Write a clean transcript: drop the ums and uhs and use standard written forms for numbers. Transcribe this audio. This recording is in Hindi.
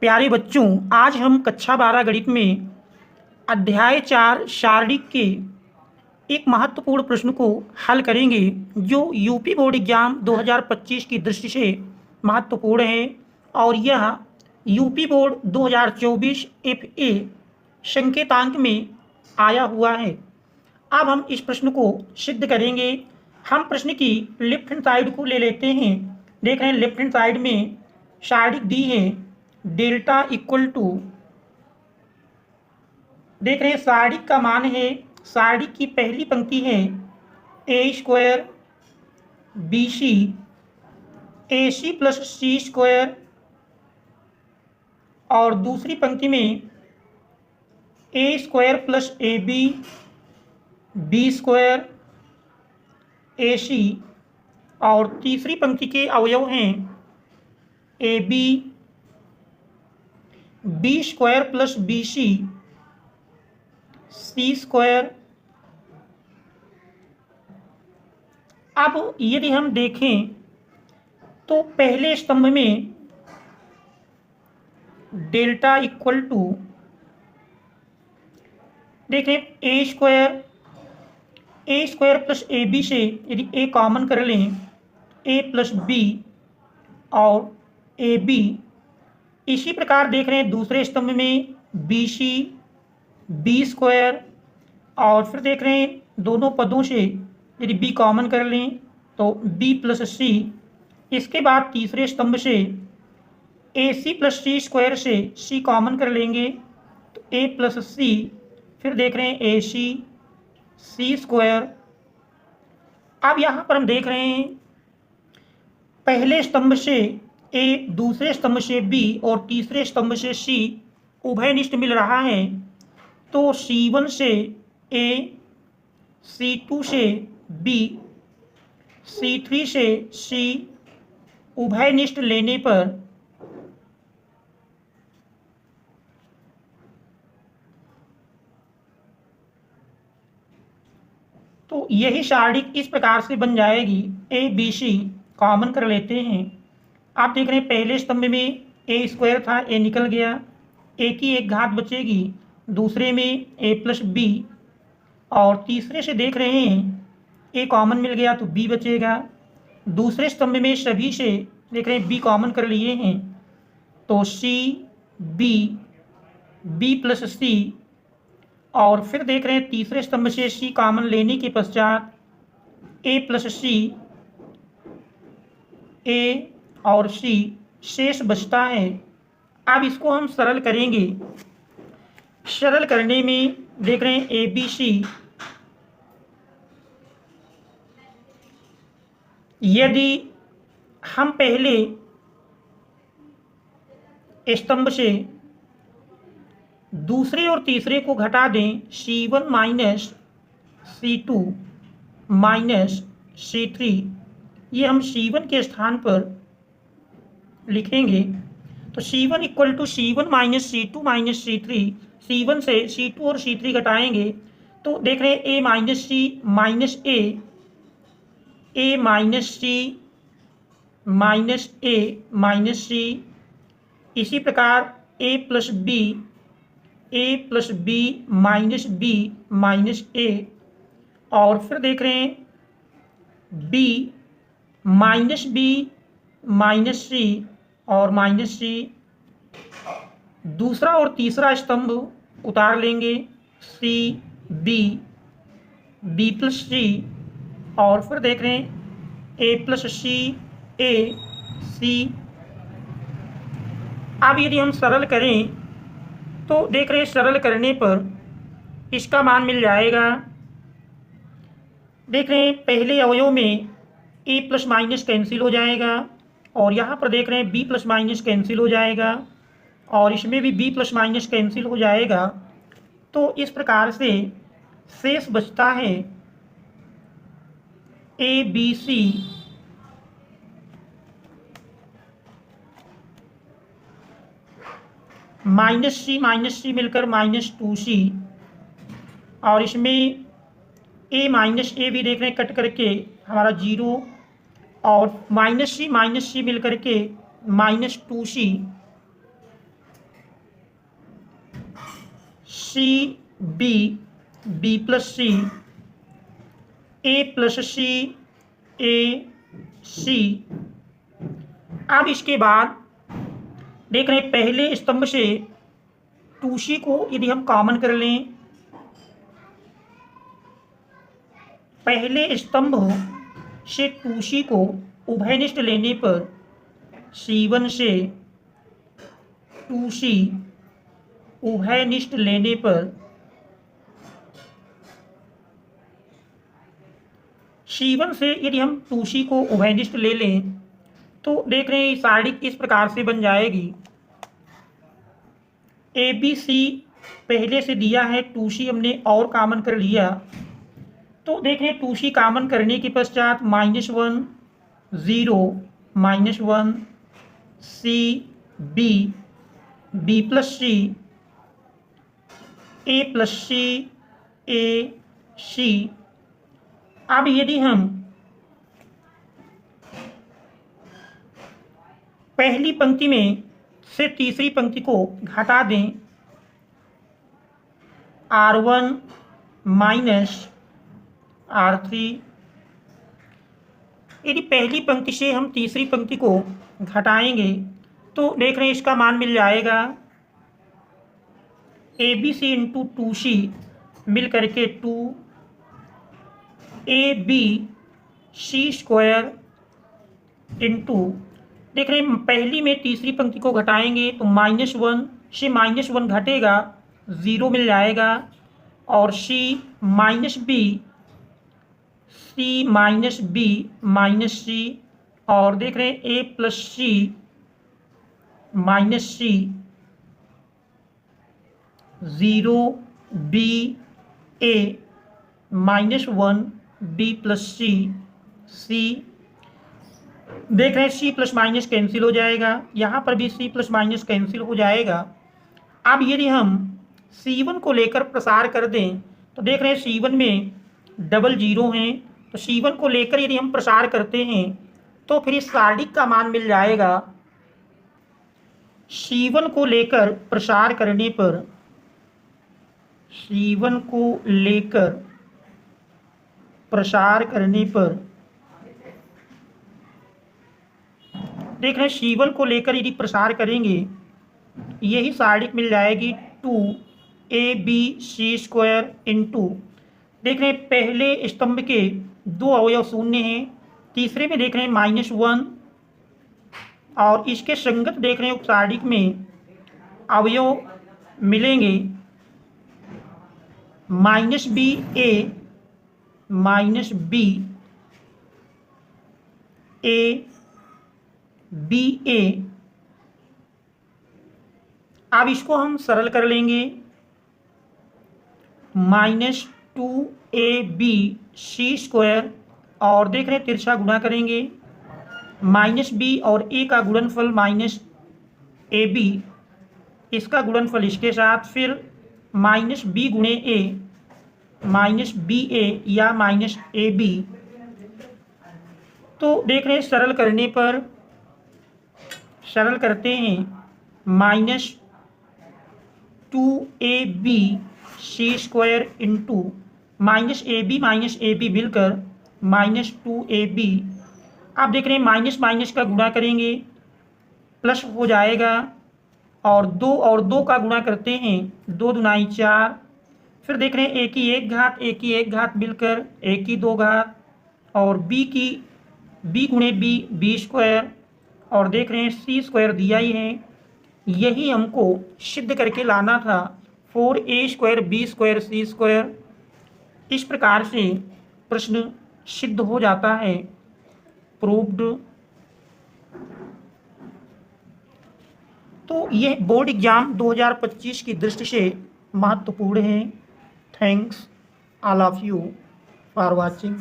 प्यारे बच्चों, आज हम कक्षा 12 गणित में अध्याय 4 शारीरिक के एक महत्वपूर्ण प्रश्न को हल करेंगे जो यूपी बोर्ड एग्जाम 2025 की दृष्टि से महत्वपूर्ण है और यह यूपी बोर्ड 2024 FA संकेतांक में आया हुआ है। अब हम इस प्रश्न को सिद्ध करेंगे। हम प्रश्न की लेफ्ट हैंड साइड को ले लेते हैं। देख रहे हैं लेफ्ट हैंड साइड में शारीरिक दी है डेल्टा इक्वल टू, देख रहे हैं शारीरिक का मान है, शारीरिक की पहली पंक्ति है A square B C A C plus C square और दूसरी पंक्ति में A square plus A B B square A C और तीसरी पंक्ति के अवयव हैं A B B square plus B C C square. अब यदि हम देखें तो पहले स्तंभ में डेल्टा इक्वल टू, देखें ए स्क्वायर प्लस ए बी से यदि ए कॉमन कर लें ए प्लस बी और ए बी। इसी प्रकार देख रहे हैं दूसरे स्तंभ में बी सी बी स्क्वायर और फिर देख रहे हैं दोनों पदों से यदि बी कॉमन कर लें तो बी प्लस सी। इसके बाद तीसरे स्तंभ से ए सी प्लस सी स्क्वायर से सी कॉमन कर लेंगे तो ए प्लस सी, फिर देख रहे हैं ए सी सी स्क्वायर। अब यहाँ पर हम देख रहे हैं पहले स्तंभ से ए, दूसरे स्तंभ से बी और तीसरे स्तंभ से सी उभयनिष्ठ मिल रहा है तो C1 से A, C2 से B, C3 से C उभयनिष्ठ लेने पर तो यही शारीरिक इस प्रकार से बन जाएगी। A B C कॉमन कर लेते हैं। आप देख रहे हैं पहले स्तंभ में ए स्क्वायर था, ए निकल गया, ए की एक घात बचेगी, दूसरे में ए प्लस बी और तीसरे से देख रहे हैं ए कॉमन मिल गया तो बी बचेगा। दूसरे स्तंभ में सभी से देख रहे हैं बी कॉमन कर लिए हैं तो सी बी बी प्लस सी और फिर देख रहे हैं तीसरे स्तंभ से सी कॉमन लेने के पश्चात ए प्लस सी ए और सी शेष बचता है। अब इसको हम सरल करेंगे। सरल करने में देख रहे हैं ए बी सी, यदि हम पहले स्तंभ से दूसरे और तीसरे को घटा दें C1 minus C2 minus C3, ये हम C1 के स्थान पर लिखेंगे तो C1 equal to C1 minus C2 minus C3। C1 से C2 और C3 घटाएंगे तो देख रहे हैं A minus C minus A minus C minus A minus C. इसी प्रकार A plus B minus B minus A और फिर देख रहे हैं बी माइनस सी और माइनस सी। दूसरा और तीसरा स्तंभ उतार लेंगे सी बी प्लस सी और फिर देख रहे हैं ए प्लस सी ए सी। अब यदि हम सरल करें तो देख रहे हैं सरल करने पर इसका मान मिल जाएगा। देख रहे हैं पहले अवयव में ए प्लस माइनस कैंसिल हो जाएगा और यहाँ पर देख रहे हैं बी प्लस माइनस कैंसिल हो जाएगा और इसमें भी बी प्लस माइनस कैंसिल हो जाएगा तो इस प्रकार से शेष बचता है ए बी सी माइनस सी मिलकर -2C और इसमें ए माइनस ए भी देख रहे हैं कट करके हमारा 0 और माइनस सी मिल करके -2C C B, B plus C, A plus C, A C. अब इसके बाद देख रहे हैं पहले स्तंभ से 2c को यदि हम कॉमन कर लें, पहले स्तंभ से 2c को उभयनिष्ठ लेने पर C1 से 2c उभयनिष्ठ लेने पर C1 से यदि हम 2c को उभयनिष्ठ ले लें तो देख रहे हैं सारणिक इस प्रकार से बन जाएगी। ABC पहले से दिया है, 2c हमने और कॉमन कर लिया, तो देख रहे हैं 2c कॉमन करने के पश्चात -1 0 -1 C B, B प्लस सी, A प्लस सी, A C। अब यदि हम पहली पंक्ति में से तीसरी पंक्ति को घटा दें, R1 माइनस R3, यदि पहली पंक्ति से हम तीसरी पंक्ति को घटाएंगे तो देख रहे हैं इसका मान मिल जाएगा ABC इंटू 2c मिल करके 2AB C² इंटू, देख रहे हैं पहली में तीसरी पंक्ति को घटाएंगे तो -1 से -1 घटेगा, 0 मिल जाएगा, और C minus B, C minus B minus C, और देख रहे हैं A plus C minus C, 0 B A -1 B plus C C। देख रहे हैं C प्लस माइनस कैंसिल हो जाएगा, यहाँ पर भी C प्लस माइनस कैंसिल हो जाएगा। अब यदि हम C1 को लेकर प्रसार कर दें तो देख रहे हैं C1 में डबल जीरो हैं, तो C1 को लेकर यदि हम प्रसार करते हैं तो फिर इस सारणिक का मान मिल जाएगा। C1 को लेकर प्रसार करने पर, C1 को लेकर प्रसार करने पर देख रहे हैं C1 को लेकर यदि प्रसार करेंगे यही सारणिक मिल जाएगी 2ABC² इंटू, देख रहे हैं पहले स्तंभ के 2 अवयव शून्य हैं, तीसरे में देख रहे हैं -1, और इसके संगत देख रहे हैं सारणिक में अवयव मिलेंगे -BA -BA BA। अब इसको हम सरल कर लेंगे, -2ABC², और देख रहे हैं तिरछा गुणा करेंगे, -B और A का गुणनफल -AB, इसका गुणनफल इसके साथ, फिर -B गुणे A -BA या -AB। तो देख रहे हैं सरल करने पर, सरल करते हैं -2ABC² इंटू -AB मिलकर -2AB। आप देख रहे हैं माइनस माइनस का गुणा करेंगे प्लस हो जाएगा, और 2 का गुणा करते हैं, 2 दूनाई 4, फिर देख रहे हैं A की 1 घात A की 1 घात मिलकर A की 2 घात, और B गुणे B² और देख रहे हैं C² दिया ही है, यही हमको सिद्ध करके लाना था 4A² B² C²। इस प्रकार से प्रश्न सिद्ध हो जाता है, प्रूव्ड। तो यह बोर्ड एग्जाम 2025 की दृष्टि से महत्वपूर्ण है। Thanks all of you for watching.